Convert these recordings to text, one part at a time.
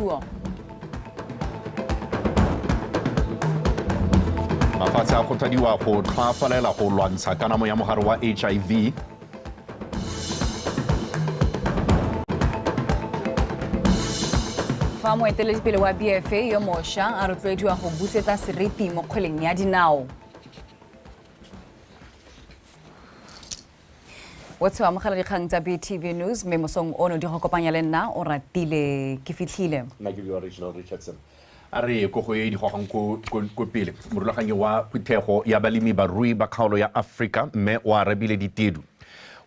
temothuo. Mafatshe a kgothadiwa go tlhoafalela go lwantsha kanamo ya mogare wa HIV. Fa moeteledipele wa BFA yo mošwa a rotloediwa go busetsa seriti mo kgweleng ya dinao. What's wa mogala dikgang tsa BTV News me mosong ono di go kopanya le nna o ratile ke fitlhile. Nna ke bua Regional Richardson. A re go go e di gogang ko pele morulaganyi wa phuthego ya balemi barui ba kgaolo ya Afrika mme o arabile ditedu.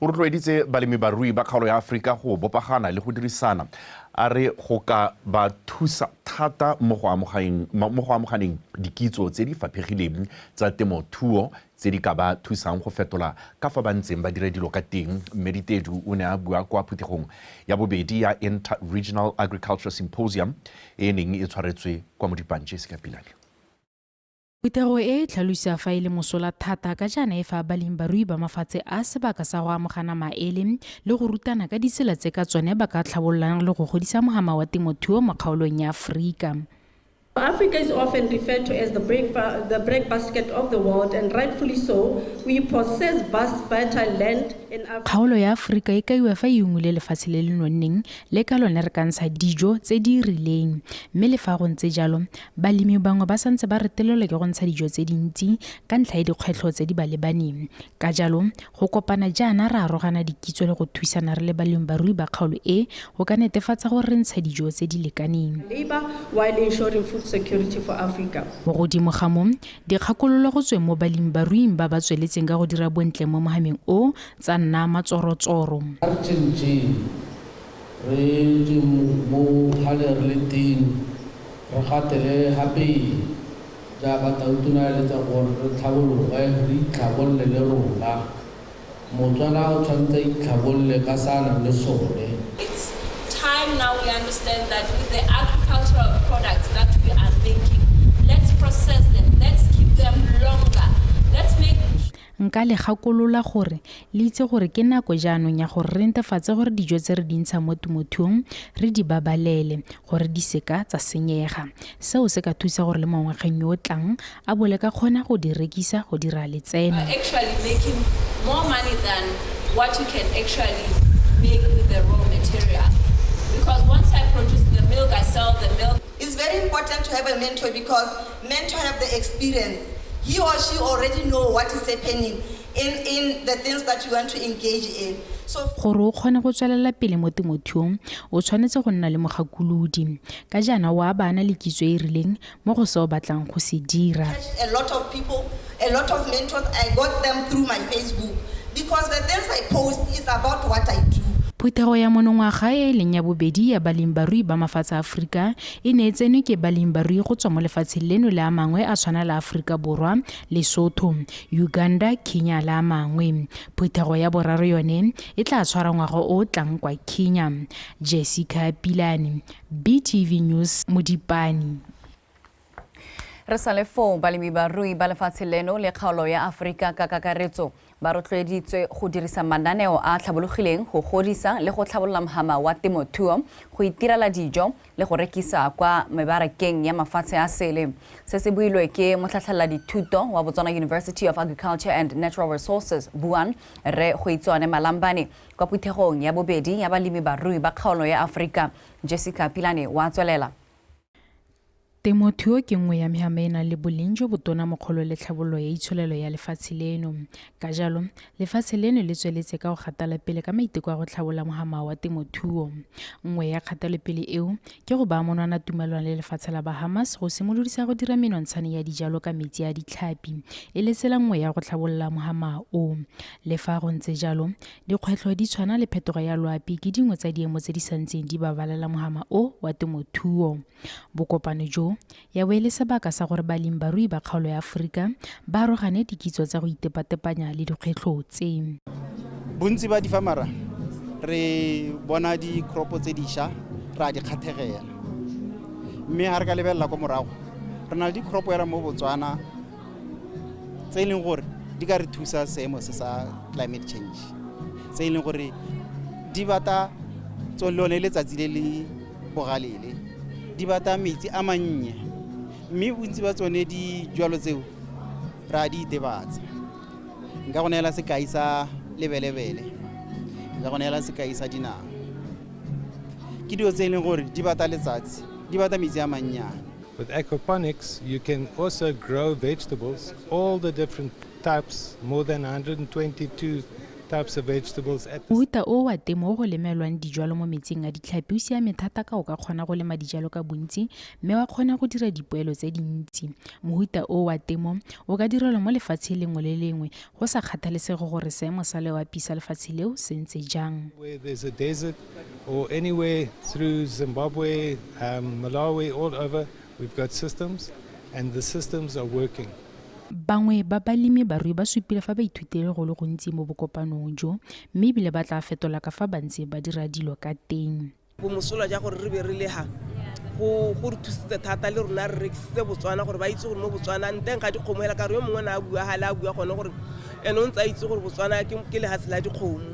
O rotloeditse balemi barui ba kgaolo ya Afrika go bopagana le go dirisana a re go ka ba thusa thata mo go amoganeng dikitso tse di faphegileng tsa temothuo tse di ka ba thusang go fetola ka fa ba ntseng ba dira dilo ka teng. Mme Ditedu o ne a bua kwa phuthegong ya bobedi ya Inter-Regional Agriculture Symposium e neng e tshwaretswe kwa Modipane Jessica Pilane. Phuthego e tlhalosa fa ile mosola thata ka jana e fa balemibarui ba mafatshe a sebaka sa go amogana maele le go rutana ka ditsela tse ka tsone ba ka tlhabollang le go godisa mogama wa temothuo mo kgaolong ya Afrika. Africa is often referred to as the breadbasket of the world, and rightfully so. We possess vast fertile land in Africa. Kgaolo ya Afrika e kaiwa fa e ungwile lefatshe le le nonneng le ka lone re ka ntsha dijo tse di rileng. Mme le fa go ntse jalo balemi bangwe ba santse ba retelelwa ke go ntsha dijo tse dintsi ka ntlha ya dikgwetlho tse di ba lebaneng. Ka jalo go kopana jaana ra arogana dikitso le go thusana re le balemibarui ba kgaolo e go ka netefatsa gore re ntsha dijo tse di lekaneng. While ensuring food security for Africa. Mo godimo ga mo dikgakololo go tswe mo balemibaruing ba ba tsweletseng ka go dira bontle mo mohameng o tsa nna matsorotsoro. Re di mo hale re teng re gatele hape ja ba tautuna le tsa gore re tlhabologe re itlhabolle le rona motswana o tshwanetse itlhabolle ka sana le sone. It's time now we understand that with the agricultural products that we are making, let's process them, let's keep them longer, let's make. Nka le gakolola gore le itse gore ke nako jaanong ya gore re netefatse gore dijo tse re di ntsha mo temothuong re di babalele gore di seka tsa senyega. Seo se ka thusa gore le mongwageng yo tlang a bole ka kgona go di rekisa go dira letseno. Actually making more money than what you can actually make with the raw material. Because once I produce the milk, I sell the milk. It's very important to have a mentor because mentor have the experience. He or she already know what is happening in the things that you want to engage in. So gore o kgone go tswelela pele mo temothuong o tshwanetse go nna le mogakolodi ka jana wa bana le kitso e rileng mo go se o batlang go se dira. A lot of people, a lot of mentors, I got them through my Facebook because the things I post is about what I do. Phuthego ya monongwaga e leng ya bobedi ya balemibarui ba mafatshe a Afrika e ne e tsenwe ke balemibarui go tswa mo lefatsheng leno le a mangwe a tshwana le Afrika Borwa, Lesotho, Uganda, Kenya le a mangwe. Phuthego ya boraro yone e tla tshwara ngwaga o tlang kwa Kenya. Jessica Pilane, BTV News, Modipane. Re sa le fo balemibarui ba lefatshe leno le kgaolo ya Afrika ka kakaretso ba rotloeditswe go dirisa mananeo a tlhabologileng go godisa le go tlhabolola mohama wa temothuo go itirela dijo le go rekisa kwa mebarakeng ya mafatshe a sele. Se se builwe ke motlhatlhaledi dithuto wa Botswana University of Agriculture and Natural Resources Buan re go itsone Malambane kwa phuthegong ya bobedi ya balemibarui ba kgaolo ya Afrika. Jessica Pilane wa tswelela. Temothuo ke nngwe ya mehama e nang le boleng jo botona mo kgolo le tlhabololo ya itsholelo ya lefatshe leno. Ka jalo lefatshe leno le tsweletse ka go gatala pele ka maiteko a go tlhabolola mohama wa temothuo. Nngwe ya kgatelopele eo ke go ba monwana tumelano le lefatshe la Bahamas go simolodisa go dira menontsane ya dijalo ka metsi a ditlhapi e le tsela nngwe ya go tlhabolola mohama o. Le fa go ntse jalo dikgwetlho di tshwana le phetogo ya loapi ke dingwe tsa diemo tse di santseng di babalela mohama o wa temothuo. Bokopano jo ya boele sebaka sa gore balemibarui ba kgaolo ya Afrika ba arogane dikitso tsa go itepatepanya le dikgwetlho tse. Bontsi ba difamara re bona di kropo tse disha ra di kgathegela. Mme ha re ka lebella go morago re na le di kropo ya mo Botswana tse leng gore di ka re thusa seemo se sa climate change. Tse leng gore di bata tsolone le letsatsi le le bogalele. di bata metsi a mannye mme bontsi ba tsone dijwalo tseo ra di itebatsa. Nka go neela sekai sa lebelebele, nka go neela sekai sa dinawa. Ke dilo tse e leng gore di bata letsatsi, di bata metsi a mannyane. With aquaponics, you can also grow vegetables, all the different types, more than 122 types of vegetables. Mohuta o wa temo o go lemelwang dijalo mo metsing a ditlhapi o siame thata ka o ka kgona go lema dijalo ka bontsi mme wa kgona go dira dipoelo tse dintsi. Mohuta o wa temo o ka direlwa mo lefatshe lengwe le lengwe go sa kgathalesege gore seemo sa loapi sa lefatshe leo se ntse jang. Where there's a desert or anywhere through Zimbabwe, Malawi, all over, we've got systems and the systems are working. Bangwe ba balemi barui ba supile fa ba ithutile go le gontsi mo bokopanong jo mme ebile ba tla fetola ka fa bantse ba dira dilo ka teng. Mosola ja gore re be re le ha go re thusitse thata le rona re rekisitse Botswana gore ba itse gore mo Botswana nteng ga dikgomo hela ka re yo mongwe na a bua hala a bua gone gore ene o ntse a itse gore Botswana ke le hasela dikgomo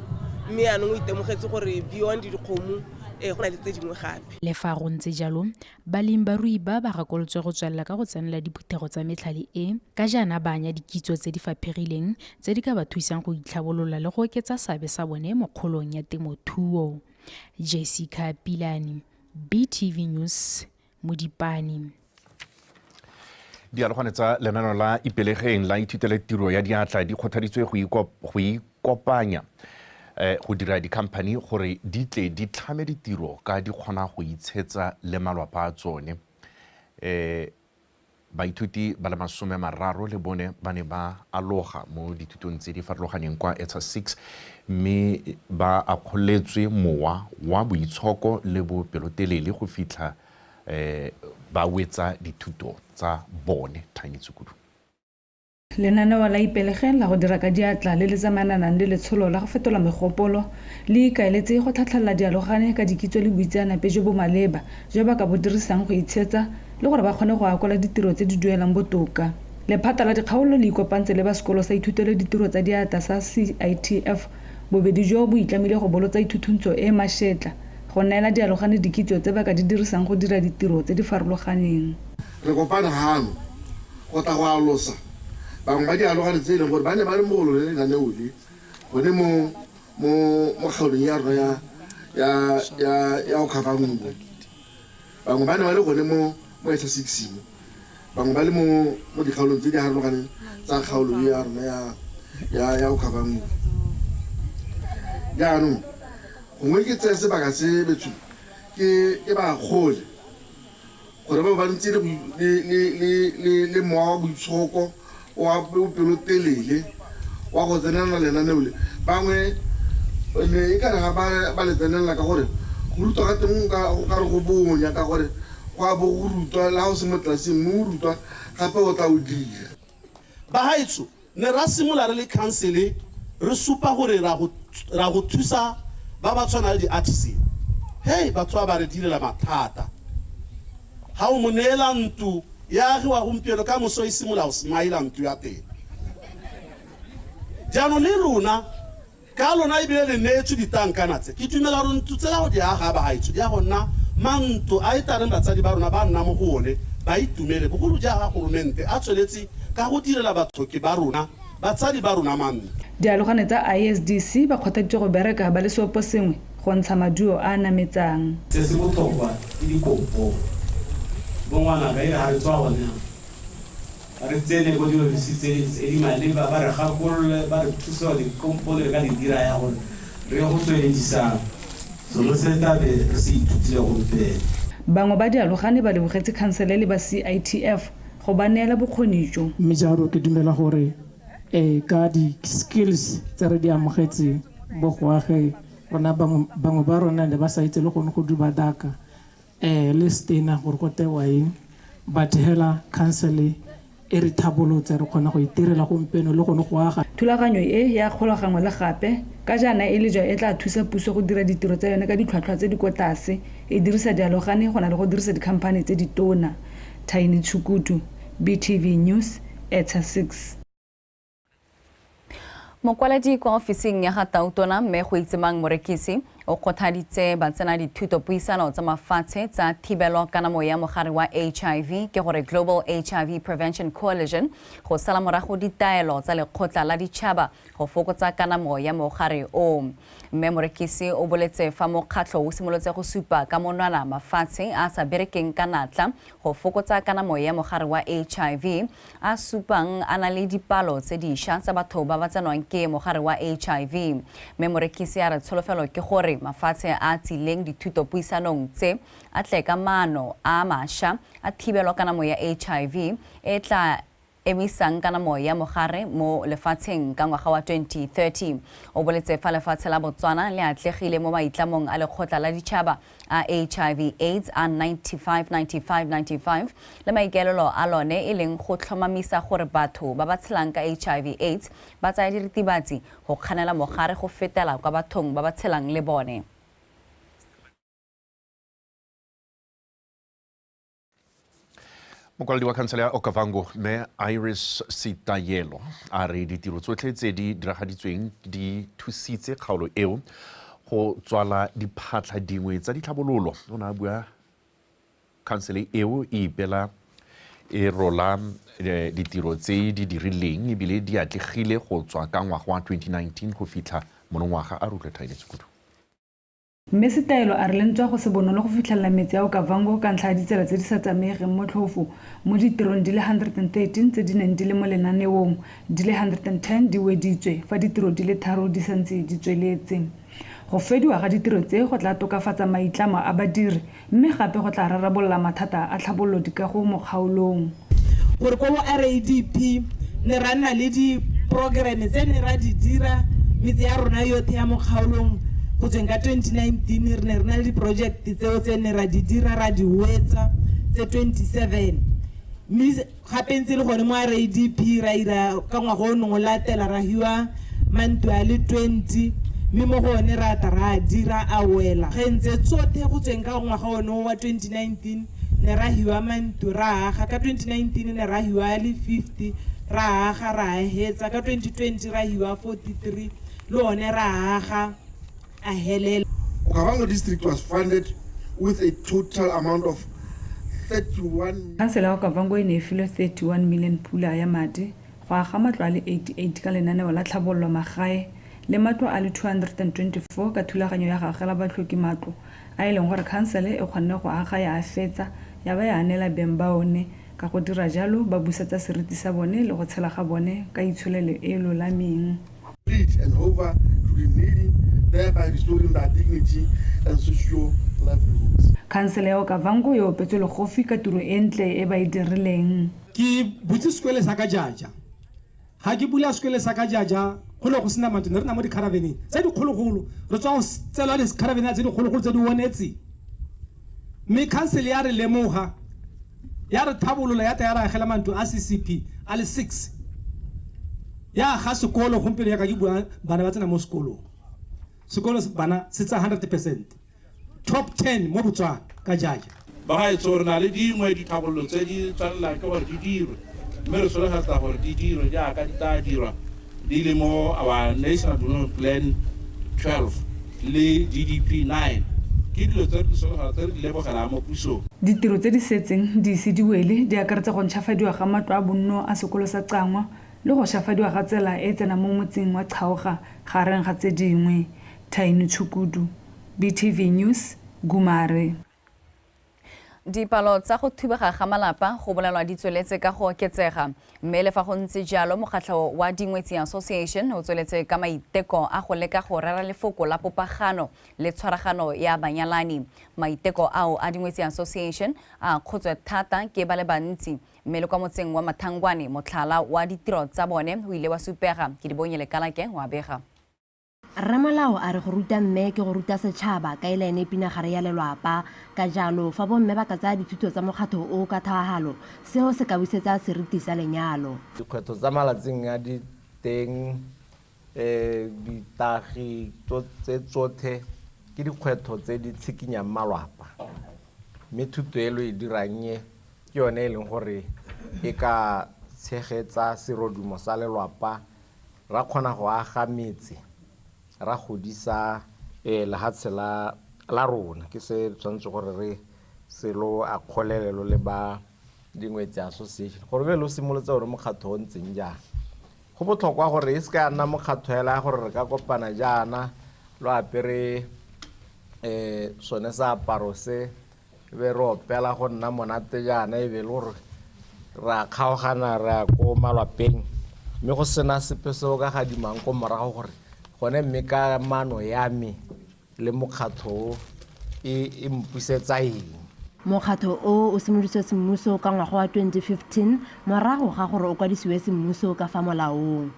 mme ya nngwe itemogetse gore beyond dikgomo go na le tse dingwe gape. Le fa go ntse jalo balemi barui ba ba gakolotswe go tswelela ka go tsenela diphuthego tsa metlhale e ka jaana banya dikitso tse di faphegileng tse di ka ba thusang go itlhabolola le go oketsa seabe sa bone mo kgolong ya temothuo. Jessica Pilani, BTV News, Modipani. Dialogane tsa lenaneo la ipelegeng la ithutele tiro ya diatla di kgothaditswe go ikopanya go dira di-company gore di tle di tlhame ditiro ka di kgona go itshetsa le malwapa a tsone. Baithuti ba le 30 le bone ba ne ba aloga mo dithutong tse di farologaneng kwa ETSA 6 mme ba akgoletswe mowa wa boitshoko le bopelotelele go fitlha ba wetsa dithuto tsa bone. Tiny Tsukudu. Lenaneo la ipelegeng la go dira ka diatla le le tsamananang le letsholo la go fetola megopolo le ikaeletse go tlhatlhalla dialogane ka dikitso le boitseanape jo bo maleba jo ba ka bo dirisang go itshetsa le gore ba kgone go akola ditiro tse di duelang botoka. Lephata la dikgaolo le ikopantse le ba sekolo sa ithutelo ditiro tsa diatla sa CITF bobedi jo bo itlamile go bolotsa ithuthuntso e mašetla go neela dialogane dikitso tse ba ka di dirisang go dira ditiro tse di farologaneng. Re kopana hano go ta go alosa bangwe ba dialogane tse e leng gore ba ne ba le mogolo le lenaneo le gone mo kgaolong ya rona ya go cover mongwe bangwe ba ne ba le gone mo ETSA 6 mo bangwe ba le mo dikgaolong tse di harologaneng tsa kgaolo ya rona ya go cover mongwe. Jaanong gongwe ke tsaya sebaka se betho ke ba gole gore ba ntse le mowa wa boitshoko wa bopelotelele wa go tsenela lenaneo le bangwe ne e ka re ga ba le tsenelela ka gore go rutwa ka teng ka re go bonya ka gore go a bo go rutwa le ga o se mo tlelaseng mo o rutwa gape o tla o dira. Bagaetsho ne ra simola re le councile re supa gore ra go thusa ba ba tshwana le di-artisan. Hei batho ba re direla mathata ga o mo neela ntu ya wa gompieno ka moso e simola o smaila ntu ya teng. Jaanong le lona ka lona ebile le neetswe ditankana tse ke dumela gore ntu tsela go di aga bagaetsho di ya go nna manto a e tareng batsadi ba rona ba nna mo go one ba itumele bogolo jaaka goromente a tsweletse ka go direla bathoki ba rona batsadi ba rona manto. Dialogane tsa ISDC ba kgothaditswe go bereka ba le seopo sengwe go ntsha maduo a nametsang. Se se botlhokwa ke dikopo bongwana ga e ha re tswa gona re tsene go dilo tse di maleba ba re gakolola ba re thusa le kompole ka di dira ya gore re go tswelediša selo se tabe re se ithutile go pele. Bangwe ba dialogane ba lebogetse khansele le ba CITF go ba neela bokgoni jo. Mme jalo ke dumela gore ka di-skills tse re di amogetseng bo go age rona bangwe ba rona le ba sa itse le gone go duba daka le stena gore go tewa eng but hela council e re thabolotse re kgona go itirela gompieno le gone go aga. Thulaganyo e ya kgolagangwe le gape ka jaana e le jo e tla thusa puso go dira ditiro tsa yone ka ditlhwatlhwa tse di kwa tlase e dirisa dialogane go na le go dirisa dikhamphane tse di tona. Tiny Tsukudu, BTV News, ETSA 6. Mokwaledi kwa ofising ya ga Tautona mme go itsemang morekisi o kgothaditse batsena dithuto puisano tsa mafatshe tsa thibelo kanamo ya mogare wa HIV ke gore Global HIV Prevention Coalition go sala morago ditaelo tsa lekgotla la ditšhaba go fokotsa kanamo ya mogare o. Mme Morekisi o boletse fa mokgatlho o simolotse go supa ka monwana mafatshe a sa berekeng ka natla go fokotsa kanamo ya mogare wa HIV a supang a na le dipalo tse dišwa tsa batho ba ba tsenwang ke mogare wa HIV. Mme Morekisi a re tsholofelo ke gore mafatshe a tsileng dithuto puisanong tse a tle ka maano a mašwa a thibelo kanamo ya HIV e tla emisang kanamo ya mogare mo lefatsheng ka ngwaga wa 2030. O boletse fa lefatshe la Botswana le atlegile mo maitlamong a lekgotla la ditšhaba a HIV AIDS a 95 le maikaelelo a lone e leng go tlhomamisa gore batho ba ba tshelang ka HIV AIDS ba tsaya diritibatsi go kganela mogare go fetela kwa bathong ba ba tshelang le bone. Mokwaledi wa khansele ya Okavango Mme Iris Sitayelo a re ditiro tsotlhe tse di diragaditsweng di thusitse kgaolo eo go tswala diphatlha dingwe tsa ditlhabololo. O ne a bua khansele eo e ipela e rola ditiro tse di dirileng ebile di atlegile go tswa ka ngwaga wa 2019 go fitlha monongwaga a rutle thailetse kudu. Mme Sitaelo a re lentswa go se bonolo go fitlhelela metsi a Okavango ka ntlha ya ditsela tse di sa tsamaegeng motlhofo mo ditirong di le 113 tse di neng di le mo lenaneong di le 110 di weditswe fa ditiro di le 3 di santse di tsweletse. Go fediwa ga ditiro tse go tla tokafatsa maitlamo a badiri mme gape go tla rarabolola mathata a tlhabololo di ka go mo kgaolong. Gore go RADP ne ra nna le di programe tse ne ra di dira metsi ya rona yotlhe ya mo kgaolong go tsweng ka 2019 re ne re na le di-project tseo tse ne ra di dira ra di wetsa tse 27 mme gape ntse le gone mo RADP ra ira ka ngwaga o nngwe latela ra hiwa mantu a le 20 mme mo gone ra ta ra dira a wela ge ntse tsotlhe go tsweng ka ngwaga ono wa 2019 ne ra hiwa mantu ra aga ka 2019 ne ra hiwa le 50 ra aga ra hetsa ka 2020 ra hiwa 43 le one ra aga a helele. Okavango district was funded with a total amount of 31. Kansela ya Okavango e ne e filwe 31 million pula ya madi go aga matlo a le 88 ka lenaneo la tlhabololo magae le matlo a le 224 ka thulaganyo ya gagela batlhoki matlo a e leng gore kansele e kgonne go aga ya fetsa ya ba ya anela beng ba one ka go dira jalo ba busetsa seriti sa bone le go tshela ga bone ka itsholelo e lolameng. And over to the needy, thereby restoring their dignity and social livelihoods. Kansela ya Okavango yo opetswe legofi ka tiro e ntle e ba e dirileng. Ke butse sekwele sa ka jaja ga ke bula sekwele sa ka jaja go le go sena matlo ne re na mo di-caravaneng tse dikgologolo re tswa go tselwa di-caravan tse dikgologolo tse di onetse mme kansele ya re lemoga ya re thabolola ya ta ya re agela mantlo a CCP a le 6 ya ga sekolo gompieno ya ka ke bua bana ba tsena mo sekolong sekolo bana se tsa 100% top 10 mo Botswana ka jaja ba ga itse gore na le dingwe dithabololo tse di tswalelang ke gore di dirwe mme re solofetsa gore di dirwe jaaka di tla dirwa di le mo our national development plan 12 le GDP 9 ke dilo tse di solofetsa tse di lebogelang mo pusong. Ditiro tse di setseng di ise di wele di akaretsa go ntšhafadiwa ga matlo a bonno a sekolo sa Cangwa le go šafadiwa ga tsela e tsena mo motseng wa Kgaoga gareng ga tse dingwe. Thaini Tshukudu, BTV News, Gumare. Dipalo tsa go thubega ga malapa go bolelwa di tsweletse ka go oketsega mme le fa go ntse jalo mokgatlho wa Dingwetsi Association o tsweletse ka maiteko a go leka go rera lefoko la popagano le tshwaragano ya banyalani. Maiteko ao a Dingwetsi Association a kgotswe thata ke ba le bantsi mme le kwa motseng wa Mathangwane motlhala wa ditiro tsa bone o ile wa supega ke di bonye le kalake wa bega. Ramalao a re go ruta mme ke go ruta setšhaba ka ile ene pinagare ya lelwapa ka jalo fa bomme ba ka tsaya dithuto tsa mokgatlho o ka thagalo seo se ka busetsa seriti sa lenyalo. Dikgwetlho tsa malatsing a di teng ditagi tse tsotlhe ke dikgwetlho tse di tshikinyang malwapa mme thuto elo e dirang ke yone e leng gore e ka tshegetsa serodumo sa lelwapa ra kgona go aga metse ra godisa lehatshe la rona ke se tshwanetse gore re selo a kgolelelo le ba dingwetse association gore be lo simolotse gore mokgatho o ntseng jang go botlhokwa gore e se ka nna mokgatho hela gore re ka kopana jaana lo apere sone sa aparo se be re opela go nna monate jaana e be le gore ra kgaogana ra ko malwapeng mme go sena sepe seo ka gadimang ko morago gore gone mme ka mano ya me le mokgatho e mpusetsa eng. Mokgatho o simolotse semmuso ka ngwaga wa 2015 morago ga gore o kwadisiwe semmuso ka fa molaong.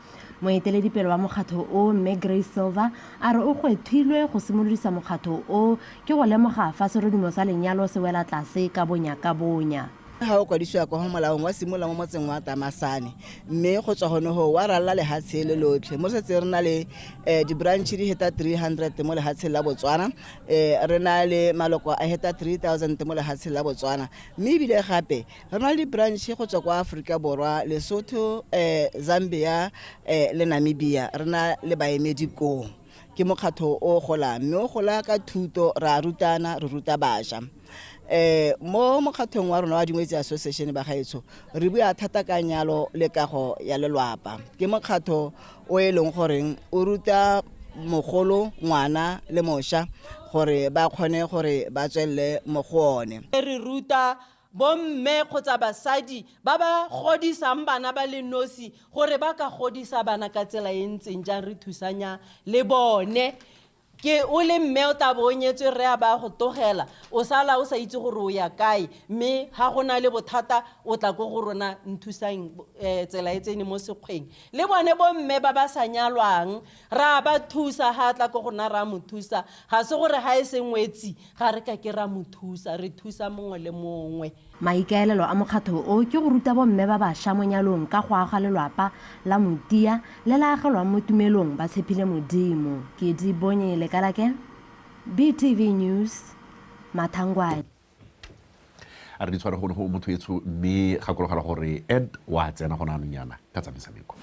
Moeteledipele wa mokgatho o Mme Grace Silver a re o gwethilwe go simolodisa mokgatho o ke go lemoga fa serodumo sa lenyalo se wela tlase ka bonya ka bonya. Ha o kwadisiwa kwa molaong wa simola mo motseng wa Tamasane mme go tswa gone ho wa ralla le hatshe le lotlhe mo setse re na le di branch di heta 300 mo le hatshe la Botswana re na le maloko a heta 3000 mo le hatshe la Botswana mme bile gape re na le branch go tswa kwa Afrika Borwa Lesotho Zambia le Namibia re na le baemedi ko ke mokgatho o gola mme o gola ka thuto ra rutana re ruta bašwa mo mokgathong wa rona wa dingwetse association ba gaetso re bua thata ka nyalo le kago ya lelwapa ke mokgatho o e leng gore o ruta mogolo ngwana le mosha gore ba kgone gore ba tswelle mo go one re ruta bomme kgotsa basadi ba ba godisang bana ba le nosi gore ba ka godisa bana ka tsela e ntseng jang re thusanya le bone ke o le mme o tabonyetswe re ba go togela o sala o sa itse gore o ya kae mme ha gona le bothata o tla go rona nthusang tsela e tsene mo sekgweng le bone bomme ba ba sa nyalwang ra ba thusa ha tla go gona ra mothusa ga se gore ha e sengwetsi ga re ka ke ra mothusa re thusa mongwe le mongwe. Maikaelelo a mokgatho o ke go ruta bomme ba bašwa mo nyalong ka go aga lelwapa la motia le la agelwang mo tumelong ba tshepile modimo. Ke di bonye lekalake BTV News Mathangwane. a re di tshwara go motho etso mme gakologela gore Ed wa tsena go na anonyana ka tsa metshameko.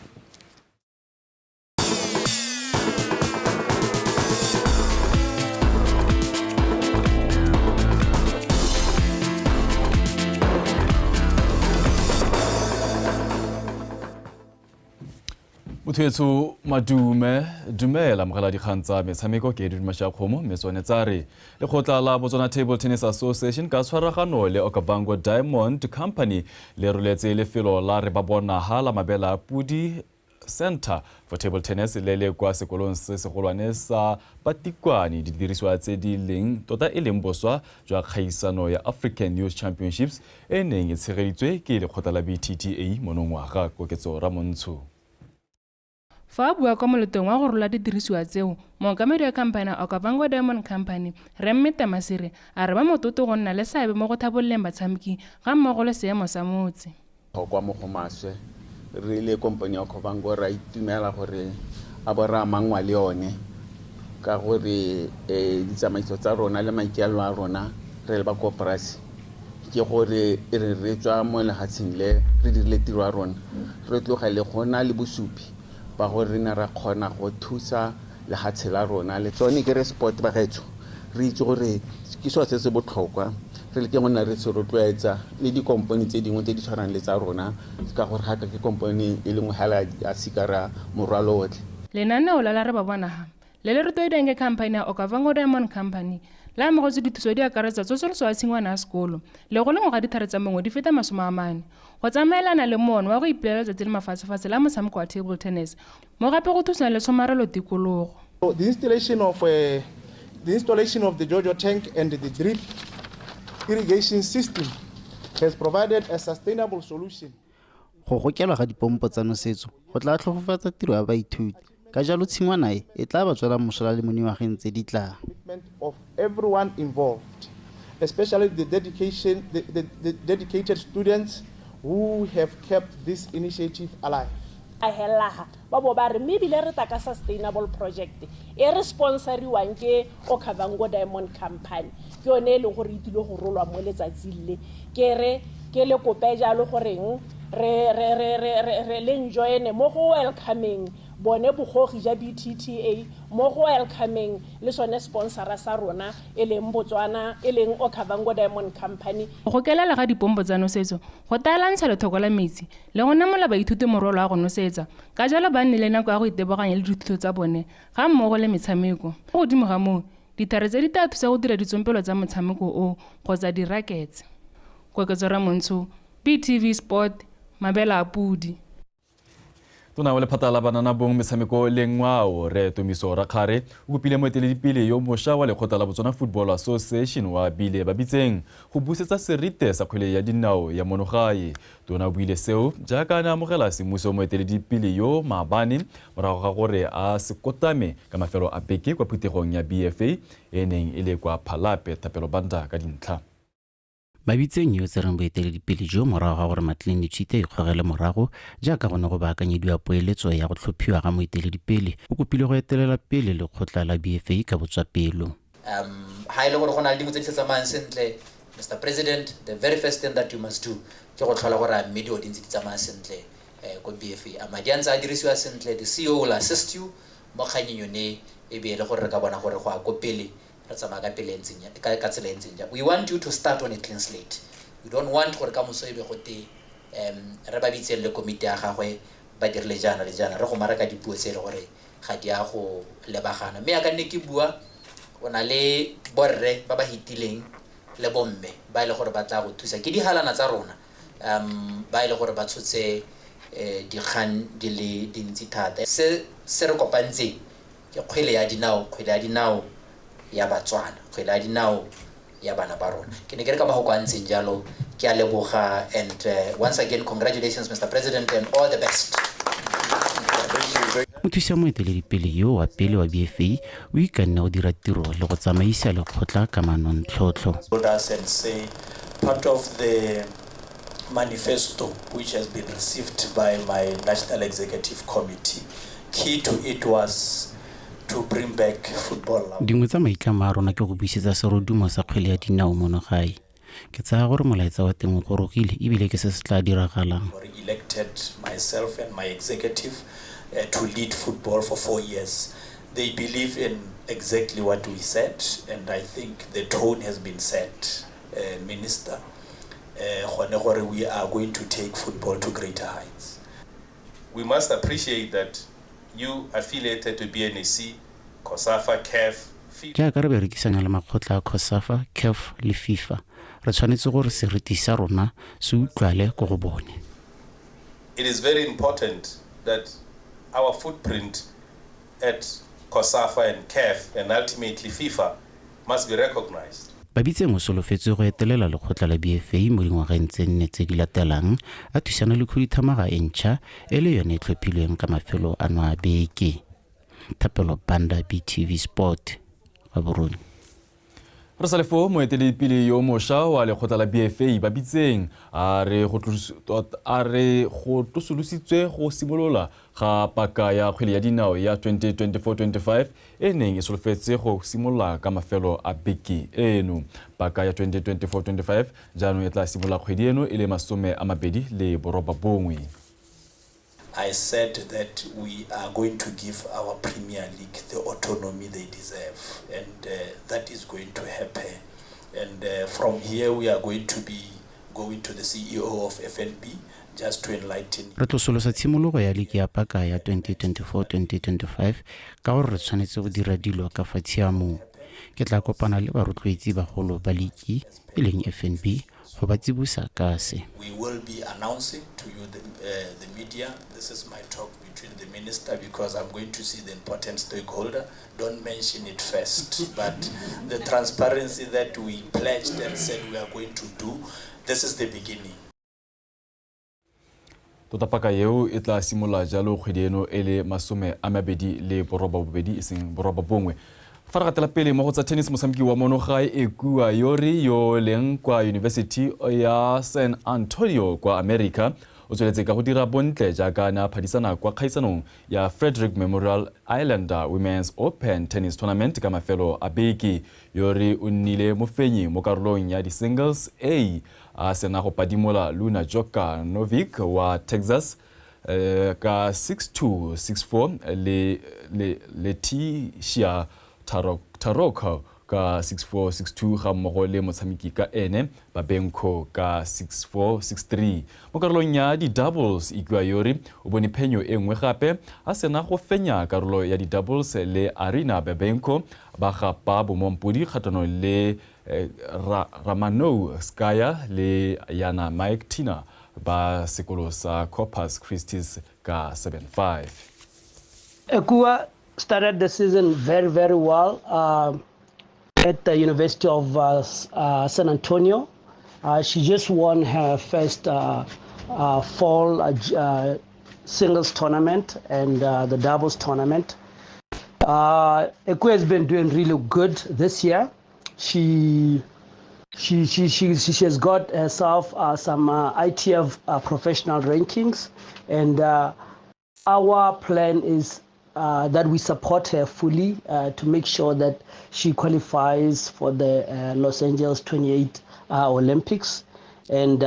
Motho dumela mogala dikgang tsa metshameko ke Edwin Mashakgomo mme tsone tsa re lekgotla la Botswana Table Tennis Association ka tshwaragano le Okavango Diamond Company le roletse lefelo la re ba bonaga la Mabela Pudi Center for Table Tennis le le kwa sekolong se segolwane sa Patikwane didiriswa tse di leng tota e leng boswa jwa kgaisano ya African Youth Championships e neng e tshegeditswe ke lekgotla la BTTA monongwaga koketso Ramontsho. Fa bua kwa moletong wa go rola didirisiwa tseo mookamedi wa kampane Okavango Diamond Company Remme Tamasire a re ba mototo go nna le seabe mo go thabololeng batshameki ga mmogo le seemo sa motse. Kwa mo go maswe re le kompani ya Okavango ra itumela gore a bo ra mangwa le yone ka gore ditsamaiso tsa rona le maikeelo a rona re le ba koporasi ke gore re tswa mo lehatsheng le re dirile tiro ya rona re tlogele gona le bosupi ba gore re na ra kgona go thusa lehatshe la rona le tsone ke re sport ba gaetso re itse gore ke so se botlhokwa re le ke monna re se rotloetsa le di company tse dingwe tse di tshwarang le tsa rona ka gore ga ke company e lengwe hala a sikara morwalo otlhe lenaneo la re ba bonaga le le rotloedang ke company ya Okavango Diamond Company la mo go se dithuso di akaretsa tsosoloso ya tshingwana ya sekolo le go lengwa ga dithare tsa mongwe di feta 40 go tsamaelana le mono wa go ipelela tsatsi le mafatshefatshe la motshameko wa table tennis mo gape go thusa le tshomarelo tikologo. The installation of the Jojo tank and the drip irrigation system has provided a sustainable solution. Go gokelwa ga dipompo tsa nosetso go tla tlhogofatsa tiro ya baithuti ka jalo tshingwana e tla ba tswela mosola le moniwageng tse di tlang. Of everyone involved, especially the dedicated students who have kept this initiative alive. Ahelaha ba bo ba re mebile re taka sustainable project e re sponsoriwang ke Okavango Diamond Company ke yone e le gore itile go rolwa mo letsatsi le ke le kope jalo goreng re le enjoyne mo go welcoming bone bogogi ja BTTA mo go welcoming le sone sponsora sa rona e leng Botswana e leng Okavango Diamond Company. Go kelela ga dipompo tsa nosetso go taelantsha lethoko la metsi le go namola baithuti morwalo wa go nosetsa ka jalo ba nnile nako ya go itebaganya le dithuto tsa bone ga mmogo le metshameko. Go godimo ga moo dithare tse di tla thusa go dira ditsompelo tsa motshameko o kgotsa di-rackets. Koketso Ramontsho, BTV Sport, Mabela a Pudi. Tona o lephata la banana bong metshameko le ngwao re Tomiso Rakgare o kopile moeteledipele yo mošwa wa lekgotla la Botswana Football Association wa bile ba bitseng go busetsa serite sa kgwele ya dinao ya monogae. Tona o buile seo jaaka a amogela semmuso moeteledipele yo maabane morago ga gore a sekotame ka mafelo a beke kwa phuthegong ya BFA e neng e le kwa Phalape Thapelo Banda ka dintlha. Mabitseng yo tsereng boeteledipele jo morago ga gore Matlini Tshite e kgogele morago jaaka go ne go baakanyediwa poeletso ya go tlhophiwa ga moeteledipele o kopile go etelela pele lekgotla la BFA ka botswapelo. Ha ile gore go na le dingwe tse di sa tsamayang sentle, Mr. President, the very first thing that you must do ke go tlhola gore mmedi o dintse di tsamaya sentle ko BFA. Madi a ntse a dirisiwa sentle, the CEO will assist you mo kganyeng yone e be le gore re ka bona gore go a ko pele. We want you to start on a clean slate. We don't want gore ka moso e be gote re ba bitse le komite ya gagwe ba dirile jana le jana re go maraka dipuo tse le gore ga di a go lebagana. Me ya ka nne ke bua ona le borre ba ba hitileng le bomme ba ile gore ba tla go thusa ke di halana tsa rona ba ile gore ba tshotse dikgang di le dintsi thata se re kopantse ke kgwele ya dinao ya Batswana kgwele ya dinao ya bana ba rona ke ne ke re ka mahoko a ntseng jalo ke a leboga and once again congratulations Mr. President and all the best. Mothusa moeteledipele yo wa pele wa BFA o ikanne go dira tiro le go tsamaisa lekgotla ka manontlhotlho. And say part of the manifesto which has been received by my National Executive Committee, key to it was to bring back football. Dingwe tsa maitlamo a rona ke go buisetsa serodumo sa kgwele ya dinao monogae. Ke tsaya gore molaetsa wa teng o gorogile ebile ke se se tla diragalang. Elected myself and my executive to lead football for 4 years. They believe in exactly what we said, and I think the tone has been set, Minister. We are going to take football to greater heights. We must appreciate that you affiliated to BNEC, COSAFA, CAF, FIFA. Jaaka re berekisana le makgotla a COSAFA, CAF le FIFA, re tshwanetse gore seriti sa rona se utlwale go go bone. It is very important that our footprint at COSAFA and CAF and ultimately FIFA must be recognized. Babitseng o solofetse go etelela lekgotla la BFA mo dingwageng tse nne tse di latelang a thusana le khuduthamaga e ntšha e le yone e tlhophilweng ka mafelo ano a beke. Thapelo Banda, BTV Sport, Gaborone. Re sa lefo moeteledipele yo mošwa wa lekgotla la BFA ba bitseng a re go tlosolositswe go simolola ga paka ya kgwele ya dinao ya 2024-25 e neng e solofetse go simolola ka mafelo a beke eno. Paka ya 2024-25 jaanong e tla simolola kgwedi eno e le 29. I said that we are going to give our Premier League the autonomy they deserve, and that is going to happen. And from here, we are going to be going to the CEO of FNB just to enlighten. Re tlosolosa tshimologo ya ligi ya paka ya 2024-2025 ka gore re tshwanetse go dira dilo ka fa tshiamong. Ke tla kopana le barotloetsi bagolo ba ligi e leng FNB go ba tsibusa ka se. We will be announcing to you the media. This is my talk between the minister because I'm going to see the important stakeholder. Don't mention it first, but the transparency that we pledged and said we are going to do, this is the beginning. Tota paka yeo e tla simolola jalo kgwedi eno e le 2022 eseng borobabongwe. Fa re gatela pele mo go tsa tennis motshameki wa monogae e kua yori yo leng kwa University ya San Antonio kwa America o tsweletse ka go dira bontle jaaka na phadisana kwa kgaisanong ya Frederick Memorial Islander Women's Open Tennis Tournament ka mafelo a beke. Yori o nnile mofenyi mo karolong ya di-singles A a sena go padimola Luna Djokovic wa Texas ka 6-2 6-4 le Leticia Taroka ka 6-4 6-2 ga mmogo le motshameki ka ene Babenko ka 6-4 6-3 mo karolong ya di-doubles Ikwayori o bone phenyo e nngwe gape a sena go fenya karolo ya di-doubles le Arina Babenko ba gapa bomompodi kgatlhanong le Ramano Skaya le Yana Mike Tina ba sekolo sa Corpus Christi ka 7-5. Ekua started the season very, very well at the University of San Antonio. She just won her first fall singles tournament and the doubles tournament. Ekua has been doing really good this year. She has got herself some ITF professional rankings, and our plan is that we support her fully to make sure that she qualifies for the Los Angeles 28 Olympics, and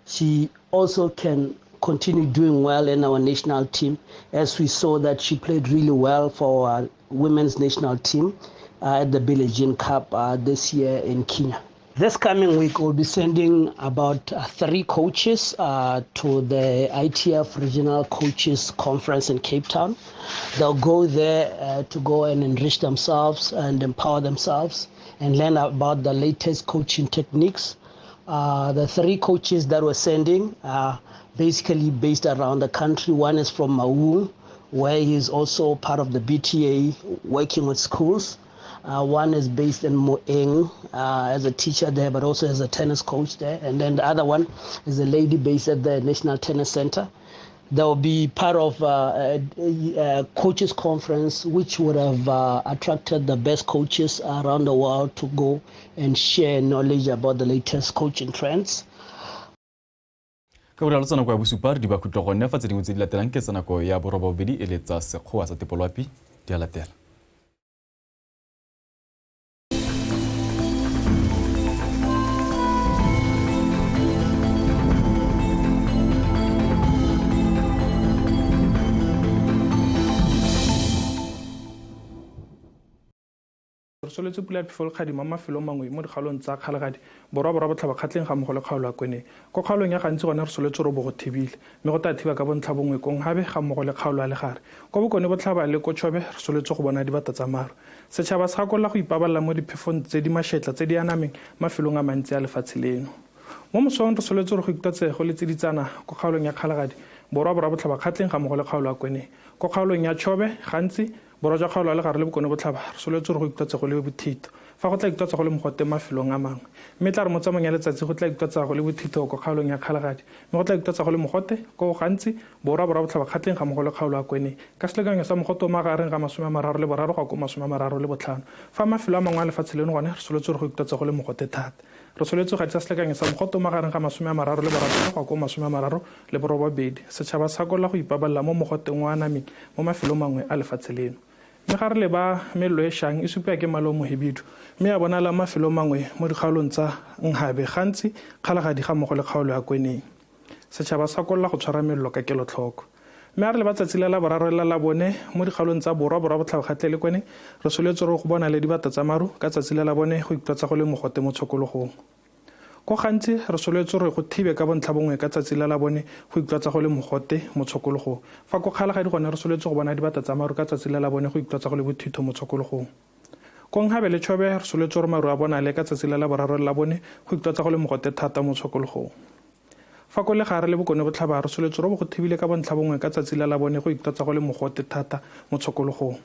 she also can continue doing well in our national team, as we saw that she played really well for our women's national team at the Billie Jean Cup this year in Kenya. This coming week, we'll be sending about 3 coaches to the ITF Regional Coaches Conference in Cape Town. They'll go there to go and enrich themselves and empower themselves and learn about the latest coaching techniques. The 3 coaches that we're sending are basically based around the country. One is from Maung, where he's also part of the BTA working with schools. One is based in Moeng as a teacher there, but also as a tennis coach there. And then the other one is a lady based at the National Tennis Center. They will be part of a coaches conference, which would have attracted the best coaches around the world to go and share knowledge about the latest coaching trends. Ka bora lotsana kwa bosupa di ba khutlo gone fa tse dingwe tse di latelang ke tsana ko ya borobobedi e letsa sekgowa sa tepolwapi di a latela. soletse pula phefo le khadima mafelo mangwe mo dikgalong tsa kgalagadi borwa botlhaba kgatleng ga mogole kgaolo a kwene ko kgaolong ya gantsi gone re soletse ro bo go thibile mme go ta thiba ka bontlha bongwe kong gabe ga mogole kgaolo a le gare ko bokone botlhaba le ko tshobe re soletse go bona dibata tsa maro setšhaba se gakolla go ipaballa mo diphefong tse di mashetla tse di anameng mafelong a mantsi a lefatshe leno mo mosong re soletse re go ikutlwatsego le tse di tsana ko kgaolong ya kgalagadi borwa botlhaba kgatleng ga mogole kgaolo a kwene ko kgaolong ya tshobe gantsi borwa jwa kgaolo le gare le bokone botlhaba re soletse re go ikutlwatsego le bothito fa go tla ikutlwatsego le mogote mafelong a mangwe mme tla re mo tsamong ya letsatsi go tla ikutlwatsego le bothito ko kgaolong ya kgalagadi mme go tla ikutlwatsego le mogote ko gantsi borwa botlhaba kgatleng ga mogole kgaolo a kwene ka selekanyo sa mogote o magareng ga 33 go ya ko 35 fa mafelo a mangwe a lefatshe leno gone re soletse re go ikutlwatsego le mogote thata re soletse ga tsa selekanyo sa mogote o magareng ga 33 go ya ko 38 setšhaba sa kolla go ipaballa mo mogoteng wa anameng mo mafelong mangwe a lefatshe leno mme ga re le ba mello e shang e supea ke malo mohebidu mme a bonala mafelo mangwe mo dikgaolong tsa Nghabe gantsi kgalagadi ga mmogo le kgaolo ya kweneng setšhaba sa kolla go tshwara mello ka kelotlhoko mme a re le batsatsi la boraro la bone mo dikgaolong tsa borwa botlhaba le kweneng re soletse re go bona le dibata tsa maru ka tsatsi la bone go itlwatsa go le mogote mo tshokologong ko gantsi re soletse re go thibe ka bontlha bongwe ka tsatsi la bone go itlwatsa go le mogote mo tshokologong fa go kgalagadi gone re soletse go bona dibata tsa maru ka tsatsi la bone go itlwatsa go le bothito mo tshokologong ko Nghabe le Tshobe re soletse re maru a bona le ka tsatsi la boraro la bone go itlwatsa go le mogote thata mo tshokologong fa ko le gare le bokone botlhaba re soletse re go thibile ka bontlha bongwe ka tsatsi la bone go itlwatsa go le mogote thata mo tshokologong